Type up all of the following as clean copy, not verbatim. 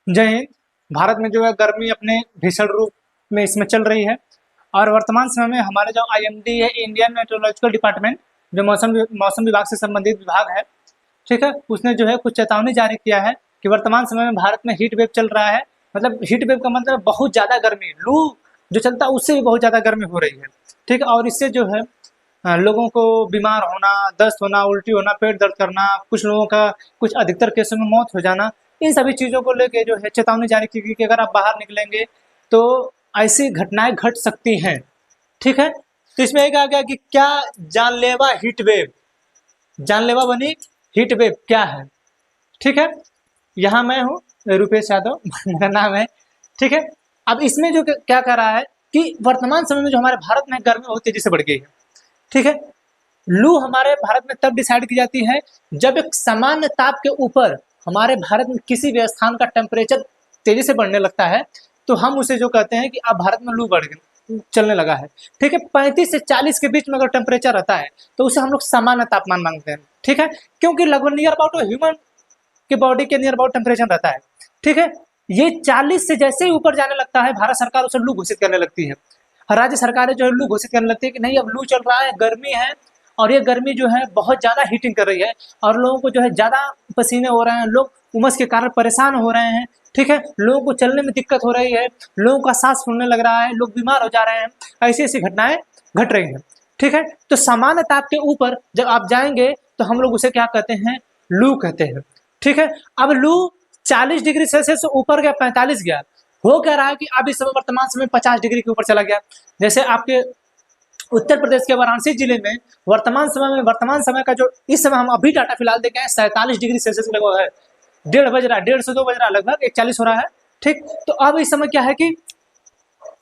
जय हिंद। भारत में जो है गर्मी अपने भीषण रूप में इसमें चल रही है और वर्तमान समय में हमारे जो आईएमडी है, इंडियन मेट्रोलॉजिकल डिपार्टमेंट, जो मौसम विभाग से संबंधित विभाग है, ठीक है, उसने जो है कुछ चेतावनी जारी किया है कि वर्तमान समय में भारत में हीट वेव चल रहा है। मतलब हीट वेव का मतलब बहुत ज़्यादा गर्मी, लू जो चलता है उससे भी बहुत ज़्यादा गर्मी हो रही है, ठीक है। और इससे जो है लोगों को बीमार होना, दस्त होना, उल्टी होना, पेट दर्द करना, कुछ लोगों का कुछ अधिकतर केसों में मौत हो जाना, इन सभी चीज़ों को लेके जो है चेतावनी जारी की गई कि अगर आप बाहर निकलेंगे तो ऐसी घटनाएं घट सकती हैं, ठीक है। तो इसमें ये कहा गया कि क्या जानलेवा हीट वेव, जानलेवा बनी हीट वेव क्या है, ठीक है। यहाँ मैं हूँ रुपेश यादव मेरा नाम है, ठीक है। अब इसमें जो क्या कर रहा है कि वर्तमान समय में जो हमारे भारत में गर्मी बहुत तेजी से बढ़ गई है, ठीक है। लू हमारे भारत में तब डिसाइड की जाती है जब एक सामान्य ताप के ऊपर हमारे भारत में किसी भी स्थान का टेम्परेचर तेजी से बढ़ने लगता है, तो हम उसे जो कहते हैं कि अब भारत में लू बढ़ चलने लगा है, ठीक है। 35 से 40 के बीच में अगर टेम्परेचर रहता है तो उसे हम लोग सामान्य तापमान मांगते हैं, ठीक है, क्योंकि लगभग नियर अबाउट ह्यूमन के बॉडी के नियर अबाउट टेम्परेचर रहता है, ठीक है। ये 40 से जैसे ही ऊपर जाने लगता है, भारत सरकार उसे लू घोषित करने लगती है। राज्य सरकारें जो है लू घोषित करने लगती है कि नहीं, अब लू चल रहा है, गर्मी है और ये गर्मी जो है बहुत ज़्यादा हीटिंग कर रही है और लोगों को जो है ज़्यादा पसीने हो रहे हैं, लोग उमस के कारण परेशान हो रहे हैं, ठीक है। लोगों को चलने में दिक्कत हो रही है, लोगों का सांस फूलने लग रहा है, लोग बीमार हो जा रहे हैं, ऐसी ऐसी घटनाएं घट रही हैं, ठीक है। तो सामान्य ताप के ऊपर जब आप जाएंगे तो हम लोग उसे क्या कहते हैं, लू कहते हैं, ठीक है। अब लू 40 डिग्री सेल्सियस से ऊपर गया, 45 गया, हो क्या रहा है कि अब इस समय वर्तमान समय 50 डिग्री के ऊपर चला गया। जैसे आपके उत्तर प्रदेश के वाराणसी जिले में वर्तमान समय का जो इस समय हम अभी डाटा फिलहाल देखे हैं 47 डिग्री सेल्सियस लगभग है, 1:30 बज रहा है, 1:30 से 2 बज रहा है, लगभग 41 हो रहा है, ठीक। तो अब इस समय क्या है कि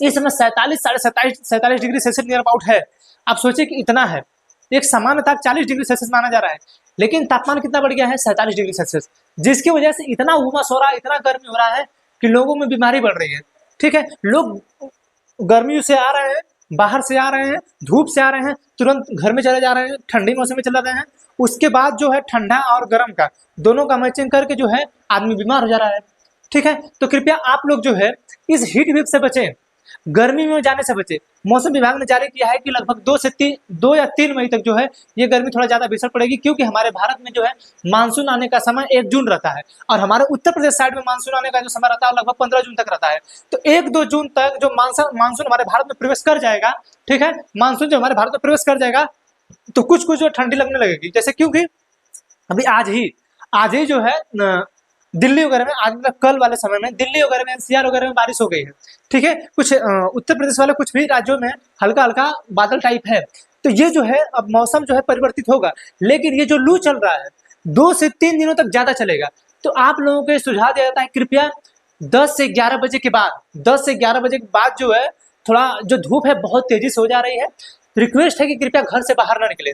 इस समय 47 डिग्री सेल्सियस नियर अबाउट है। आप सोचिए कि इतना है, एक सामान्य ताप 40 डिग्री सेल्सियस माना जा रहा है, लेकिन तापमान कितना बढ़ गया है, 47 डिग्री सेल्सियस, जिसकी वजह से इतना उमस हो रहा है, इतना गर्मी हो रहा है कि लोगों में बीमारी बढ़ रही है, ठीक है। लोग गर्मी से आ रहे हैं, बाहर से आ रहे हैं, धूप से आ रहे हैं, तुरंत घर में चले जा रहे हैं, ठंडी मौसम में चले रहे हैं, उसके बाद जो है ठंडा और गर्म का दोनों का मैचिंग करके जो है आदमी बीमार हो जा रहा है, ठीक है। तो कृपया आप लोग जो है इस हीट वेव से बचें, गर्मी में जाने से बचे। मौसम विभाग ने जारी किया है कि लगभग 2 या 3 मई तक जो है ये गर्मी थोड़ा ज्यादा भीषण पड़ेगी, क्योंकि हमारे भारत में जो है मानसून आने का समय 1 जून रहता है और हमारे उत्तर प्रदेश साइड में मानसून आने का जो समय रहता है लगभग 15 जून तक रहता है। तो 1-2 जून तक जो मानसून हमारे भारत में प्रवेश कर जाएगा, ठीक है, मानसून जो हमारे भारत में प्रवेश कर जाएगा तो कुछ कुछ जो ठंडी लगने लगेगी। जैसे क्योंकि अभी आज ही जो है दिल्ली वगैरह में, आज मतलब कल वाले समय में दिल्ली वगैरह में, एनसीआर वगैरह में बारिश हो गई है, ठीक है। कुछ उत्तर प्रदेश वाले कुछ भी राज्यों में हल्का हल्का बादल टाइप है। तो ये जो है अब मौसम जो है परिवर्तित होगा, लेकिन ये जो लू चल रहा है 2 से 3 दिनों तक ज्यादा चलेगा। तो आप लोगों को सुझाव दिया जाता है कृपया 10 से 11 बजे के बाद, 10 से 11 बजे के बाद जो है थोड़ा जो धूप है बहुत तेजी से हो जा रही है, रिक्वेस्ट है कि कृपया घर से बाहर ना निकले।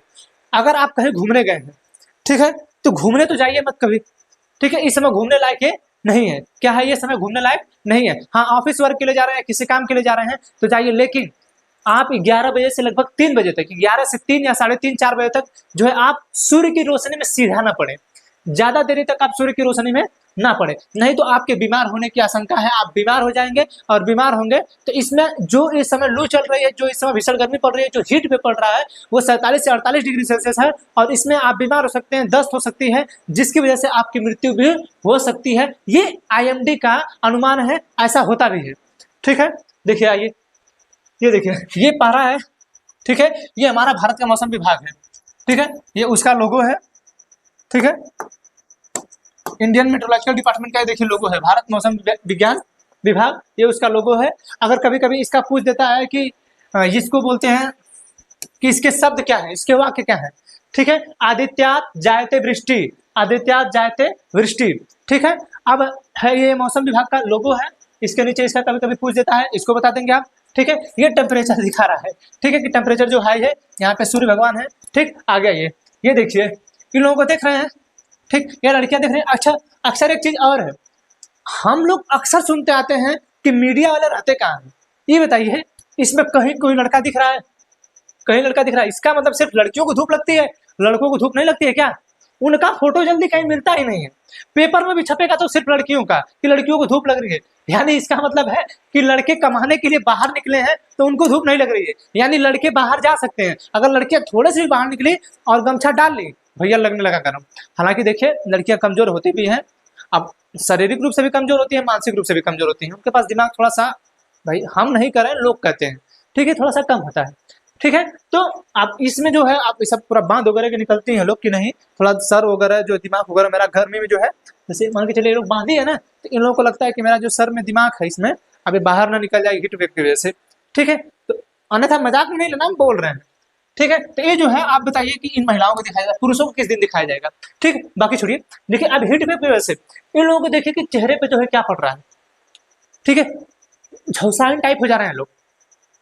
अगर आप कहीं घूमने गए हैं, ठीक है, तो घूमने तो जाइए मत कभी, ठीक है। इस समय घूमने लायक ये नहीं है, क्या है, ये समय घूमने लायक नहीं है। हाँ, ऑफिस वर्क के लिए जा रहे हैं, किसी काम के लिए जा रहे हैं तो जाइए, लेकिन आप 11 बजे से लगभग 3 बजे तक, 11 से 3 या 3:30 4 बजे तक जो है आप सूर्य की रोशनी में सीधा ना पड़े, ज्यादा देरी तक आप सूर्य की रोशनी में ना पड़े, नहीं तो आपके बीमार होने की आशंका है, आप बीमार हो जाएंगे और बीमार होंगे तो इसमें जो इस समय लू चल रही है, जो इस समय भीषण गर्मी पड़ रही है, जो हीट वेव पड़ रहा है वो 47 से 48 डिग्री सेल्सियस है और इसमें आप बीमार हो सकते हैं, दस्त हो सकती है, जिसकी वजह से आपकी मृत्यु भी हो सकती है। ये आईएमडी का अनुमान है, ऐसा होता भी है, ठीक है। देखिए आइए, ये देखिए, ये पारा है, ठीक है, ये हमारा भारत का मौसम विभाग है, ठीक है, ये उसका लोगो है, ठीक है, इंडियन मेट्रोलॉजिकल डिपार्टमेंट का ये देखिए लोगो है, भारत मौसम विज्ञान विभाग, ये उसका लोगो है। अगर कभी कभी इसका पूछ देता है कि इसको बोलते हैं कि इसके शब्द क्या है, इसके वाक्य क्या है, ठीक है, आदित्यात जायते वृष्टि, आदित्यात जायते वृष्टि, ठीक है। अब है ये मौसम विभाग का लोगो है, इसके नीचे इसका कभी कभी पूछ देता है, इसको बता देंगे आप, ठीक है। ये टेम्परेचर दिखा रहा है, ठीक है, कि टेम्परेचर जो हाई है, यहाँ पे सूर्य भगवान है, ठीक, आ गया ये देखिए, इन लोगों को देख रहे हैं, ठीक, ये लड़कियां देख रही हैं। अच्छा, अक्सर एक चीज और है, हम लोग अक्सर सुनते आते हैं कि मीडिया वाले रहते कहाँ हैं। ये बताइए, इसमें कहीं कोई लड़का दिख रहा है, कहीं लड़का दिख रहा है, इसका मतलब सिर्फ लड़कियों को धूप लगती है, लड़कों को धूप नहीं लगती है क्या? उनका फोटो जल्दी कहीं मिलता ही नहीं है। पेपर में भी छपेगा तो सिर्फ लड़कियों का, कि लड़कियों को धूप लग रही है। यानी इसका मतलब है कि लड़के कमाने के लिए बाहर निकले हैं तो उनको धूप नहीं लग रही है। यानी लड़के बाहर जा सकते हैं, अगर लड़कियां थोड़े से भी बाहर निकली और गमछा डाल ली, भैया लगने लगा गर्म। हालांकि देखिए लड़कियां कमजोर होती भी हैं, अब शारीरिक रूप से भी कमजोर होती है, मानसिक रूप से भी कमजोर होती है, उनके पास दिमाग थोड़ा सा, भाई हम नहीं करें लोग कहते हैं, ठीक है, थोड़ा सा कम होता है, ठीक है। तो आप इसमें जो है आप ये सब पूरा बांध वगैरह के निकलती हैं लोग कि नहीं, थोड़ा सर वगैरह जो दिमाग वगैरह, मेरा घर में भी जो है जैसे मान के चलिए लोग बांधी है ना, तो इन लोगों को लगता है कि मेरा जो सर में दिमाग है इसमें अभी बाहर ना निकल जाए हीट वेव की वजह से, ठीक है। तो अन्यथा मजाक में नहीं लेना, हम बोल रहे हैं, ठीक है। तो ये जो है आप बताइए कि इन महिलाओं को दिखाया जाएगा, पुरुषों को किस दिन दिखाया जाएगा, ठीक है। बाकी छोड़िए, देखिए अब हीट वेव की वजह से इन लोगों को देखिए कि चेहरे पे जो है क्या पड़ रहा है, ठीक है, झुलसाने टाइप हो जा रहे हैं लोग,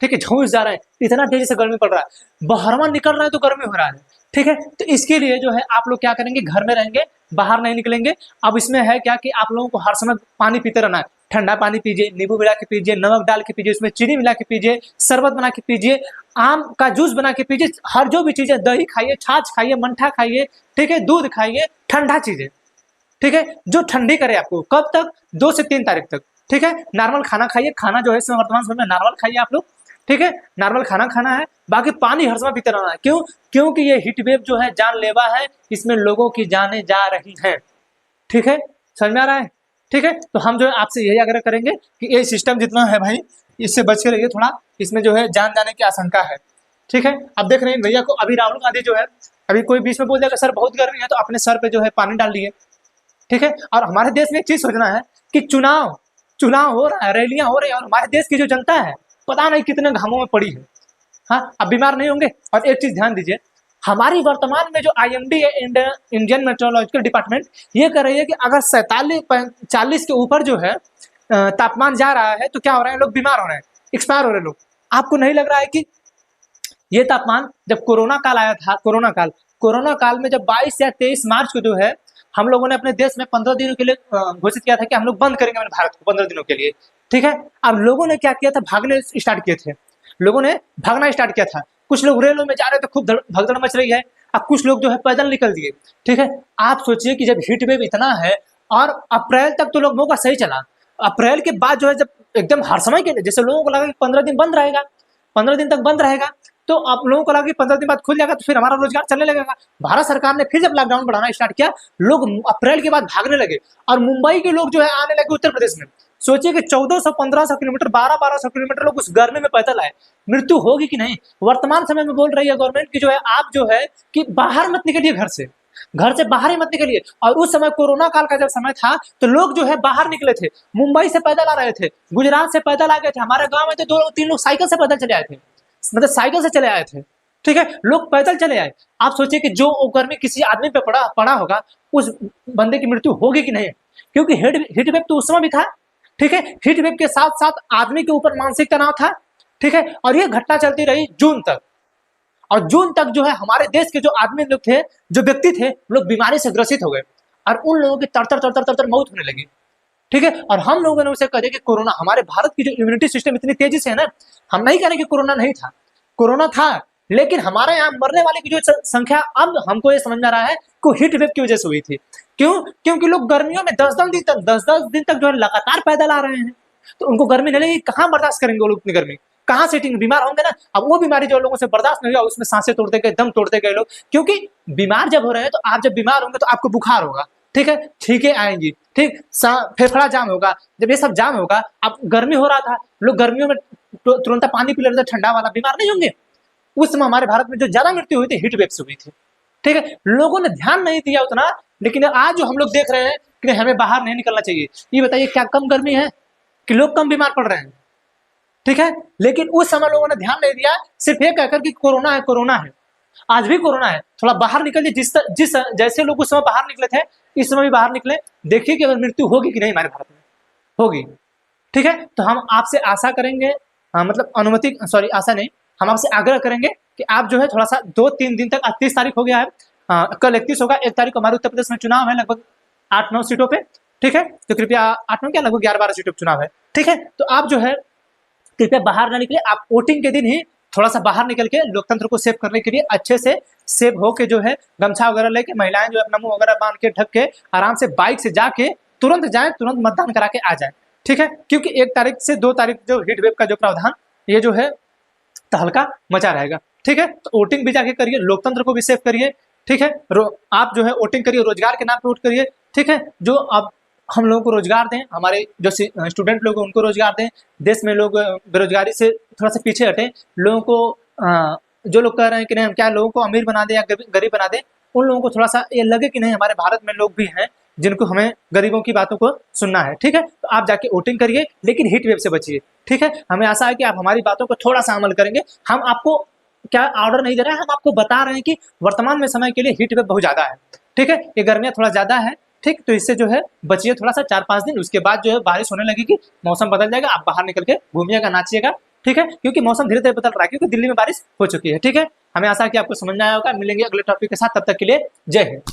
ठीक है, झुलस जा रहे हैं, इतना तेजी से गर्मी पड़ रहा है, बाहरवा निकल रहा है तो गर्मी हो रहा है, ठीक है। तो इसके लिए जो है आप लोग क्या करेंगे, घर में रहेंगे, बाहर नहीं निकलेंगे। अब इसमें है क्या कि आप लोगों को हर समय पानी पीते रहना है, ठंडा पानी पीजिए, नींबू मिला के पीजिए, नमक डाल के पीजिए, उसमें चीनी मिला के पीजिए, शरबत बना के पीजिए, आम का जूस बना के पीजिए, हर जो भी चीजें, दही खाइए, छाछ खाइए, मट्ठा खाइए, ठीक है, दूध खाइए, ठंडा चीजें, ठीक है, जो ठंडी करे आपको। कब तक? 2 से 3 तारीख तक, ठीक है। नॉर्मल खाना खाइए, खाना जो है इसमें वर्तमान समय में नॉर्मल खाइए आप लोग, ठीक है, नॉर्मल खाना खाना है। बाकी पानी हर समय पीते रहना है, क्यों? क्योंकि ये हीट वेव जो है जानलेवा है, इसमें लोगों की जानें जा रही हैं, ठीक है, समझ में आ रहा है, ठीक है। तो हम जो है आपसे यही आग्रह करेंगे कि ये सिस्टम जितना है भाई इससे बच के रहिए थोड़ा, इसमें जो है जान जाने की आशंका है, ठीक है। अब देख रहे हैं भैया को, अभी राहुल गांधी जो है, अभी कोई बीच में बोल देगा सर बहुत गर्मी है, तो अपने सर पे जो है पानी डाल दिए, ठीक है। और हमारे देश में एक चीज सोचना है कि चुनाव चुनाव हो रहा है, रैलियां हो रही है, और हमारे देश की जो जनता है पता नहीं कितने घामों में पड़ी है, हाँ, अब बीमार नहीं होंगे। और एक चीज ध्यान दीजिए, हमारी वर्तमान में जो आईएमडी है, इंडियन मेट्रोलॉजिकल डिपार्टमेंट, ये कर रही है कि अगर 47-40 के ऊपर जो है तापमान जा रहा है तो क्या हो रहा है, लोग बीमार हो रहे हैं, एक्सपायर हो रहे हैं लोग। आपको नहीं लग रहा है कि ये तापमान जब कोरोना काल आया था, कोरोना काल में जब 22 या 23 मार्च को जो है हम लोगों ने अपने देश में 15 दिनों के लिए घोषित किया था कि हम लोग बंद करेंगे अपने भारत को 15 दिनों के लिए, ठीक है। अब लोगों ने क्या किया था, भागने स्टार्ट किए थे, लोगों ने भागना स्टार्ट किया था, कुछ लोग रेलों में जा रहे थे, खूब भगदड़ मच रही है। अब कुछ लोग जो है पैदल निकल दिए, ठीक है। आप सोचिए कि जब हीट वेव इतना है, और अप्रैल तक तो लोगों का सही चला, अप्रैल के बाद जो है जब एकदम हर समय के लिए, जैसे लोगों को लगा कि 15 दिन बंद रहेगा, 15 दिन तक बंद रहेगा, तो आप लोगों को लगा कि 15 दिन बाद खुल जाएगा तो फिर हमारा रोजगार चलने लगेगा। भारत सरकार ने फिर जब लॉकडाउन बढ़ाना स्टार्ट किया, लोग अप्रैल के बाद भागने लगे, और मुंबई के लोग जो है आने लगे उत्तर प्रदेश में। सोचिए कि 1400-1500 किलोमीटर, 1200-1200 किलोमीटर लोग उस गर्मी में पैदल आए, मृत्यु होगी कि नहीं। वर्तमान समय में बोल रही है गवर्नमेंट की जो है, आप जो है कि बाहर मत निकलिए, घर से बाहर ही मत निकलिए। और उस समय कोरोना काल का जब समय था तो लोग जो है बाहर निकले थे, मुंबई से पैदल आ रहे थे, गुजरात से पैदल आ गए थे, हमारे गांव में तो 2-3 लोग साइकिल से पैदल चले आए थे, मतलब साइकिल से चले आए थे, ठीक है, लोग पैदल चले आए। आप सोचिए कि जो गर्मी किसी आदमी पे पड़ा होगा, उस बंदे की मृत्यु होगी कि नहीं, क्योंकि हीट वेव तो उस समय भी था, ठीक है। हीट वेव के साथ साथ आदमी के ऊपर मानसिक तनाव था, ठीक है, और ये घटना चलती रही जून तक। और जून तक जो है हमारे देश के जो आदमी लोग थे, जो व्यक्ति थे, लोग बीमारी से ग्रसित हो गए, और उन लोगों की तर मौत होने लगी, ठीक है। और हम लोगों ने उसे कह दिया कि कोरोना, हमारे भारत की जो इम्यूनिटी सिस्टम इतनी तेजी से है ना, हम नहीं कह रहे कि कोरोना नहीं था, कोरोना था, लेकिन हमारे यहाँ मरने वाले की जो संख्या अब हमको ये समझ में आ रहा है कि हीट वेव की वजह से हुई थी। क्यों? क्योंकि लोग गर्मियों में 10-10 दिन तक जो है लगातार पैदल आ रहे हैं, तो उनको गर्मी नहीं लगेगी, कहाँ बर्दाश्त करेंगे वो लोग इतनी गर्मी, कहाँ सीटिंग, बीमार होंगे ना। अब वो बीमारी जो लोगों से बर्दाश्त नहीं हुआ, उसमें सांसें तोड़ते गए, दम तोड़ते गए लोग, क्योंकि बीमार जब हो रहे हैं तो आप जब बीमार होंगे तो आपको बुखार होगा, ठीक है, छींकें आएंगी, ठीक, फेफड़ा जाम होगा, जब ये सब जाम होगा, अब गर्मी हो रहा था, लोग गर्मियों में तुरंत पानी पी लेते थे ठंडा वाला, बीमार नहीं होंगे। उस समय हमारे भारत में जो ज्यादा मृत्यु हुई थी हीट वेव से हुई थी, ठीक है, लोगों ने ध्यान नहीं दिया उतना। लेकिन आज जो हम लोग देख रहे हैं कि हमें बाहर नहीं निकलना चाहिए, ये बताइए क्या कम गर्मी है कि लोग कम बीमार पड़ रहे हैं, ठीक है। लेकिन उस समय लोगों ने ध्यान नहीं दिया, सिर्फ ये कहकर कि कोरोना है, कोरोना है, आज भी कोरोना है, थोड़ा बाहर निकलिए। जिस जैसे लोग उस समय बाहर निकले थे, इस समय भी बाहर निकले, देखिए कि अगर मृत्यु होगी कि नहीं हमारे भारत में, होगी, ठीक है। तो हम आपसे आशा करेंगे, मतलब आशा नहीं, हम आपसे आग्रह करेंगे कि आप जो है थोड़ा सा 2-3 दिन तक, आज 30 तारीख हो गया है, कल 31 होगा, 1 तारीख को हमारे उत्तर प्रदेश में चुनाव है, लगभग 8-9 सीटों पे, ठीक है। तो कृपया 8-9 क्या, लगभग 11-12 सीटों पर चुनाव है, ठीक है। तो आप जो है कृपया बाहर ना निकले, आप वोटिंग के दिन ही थोड़ा सा बाहर निकल के लोकतंत्र को सेव करने के लिए अच्छे से सेव होके जो है गमछा वगैरह लेके महिलाएं जो अपना मुंह वगैरह बांध के ढक के आराम से बाइक से जाके तुरंत जाए, तुरंत मतदान करा के आ जाए, ठीक है। क्योंकि 1 तारीख से 2 तारीख जो हीट वेव का जो प्रावधान ये जो है तहलका मचा रहेगा, ठीक है। तो वोटिंग भी जाके करिए, लोकतंत्र को भी सेव करिए, ठीक है। आप जो है वोटिंग करिए, रोजगार के नाम पे वोट करिए, ठीक है। जो अब हम लोगों को रोजगार दें, हमारे जो स्टूडेंट लोग हैं उनको रोजगार दें, देश में लोग बेरोजगारी से थोड़ा सा पीछे हटें, लोगों को जो लोग कह रहे हैं कि नहीं हम क्या लोगों को अमीर बना दें या गरीब बना दें, उन लोगों को थोड़ा सा ये लगे कि नहीं हमारे भारत में लोग भी हैं जिनको हमें गरीबों की बातों को सुनना है, ठीक है। तो आप जाके वोटिंग करिए, लेकिन हीट वेव से बचिए, ठीक है। हमें आशा है कि आप हमारी बातों को थोड़ा सा अमल करेंगे। हम आपको क्या ऑर्डर नहीं दे रहे हैं, हम आपको बता रहे हैं कि वर्तमान में समय के लिए हीट वेव बहुत ज्यादा है, ठीक है। ये गर्मियां थोड़ा ज्यादा है, ठीक। तो इससे जो है बचिए थोड़ा सा 4-5 दिन, उसके बाद जो है बारिश होने लगेगी, मौसम बदल जाएगा, आप बाहर निकल के घूमिएगा, नाचिएगा, ठीक है। क्योंकि मौसम धीरे धीरे बदल रहा है, क्योंकि दिल्ली में बारिश हो चुकी है, ठीक है। हमें आशा है कि आपको समझ में आया होगा। मिलेंगे अगले टॉपिक के साथ, तब तक के लिए जय हिंद।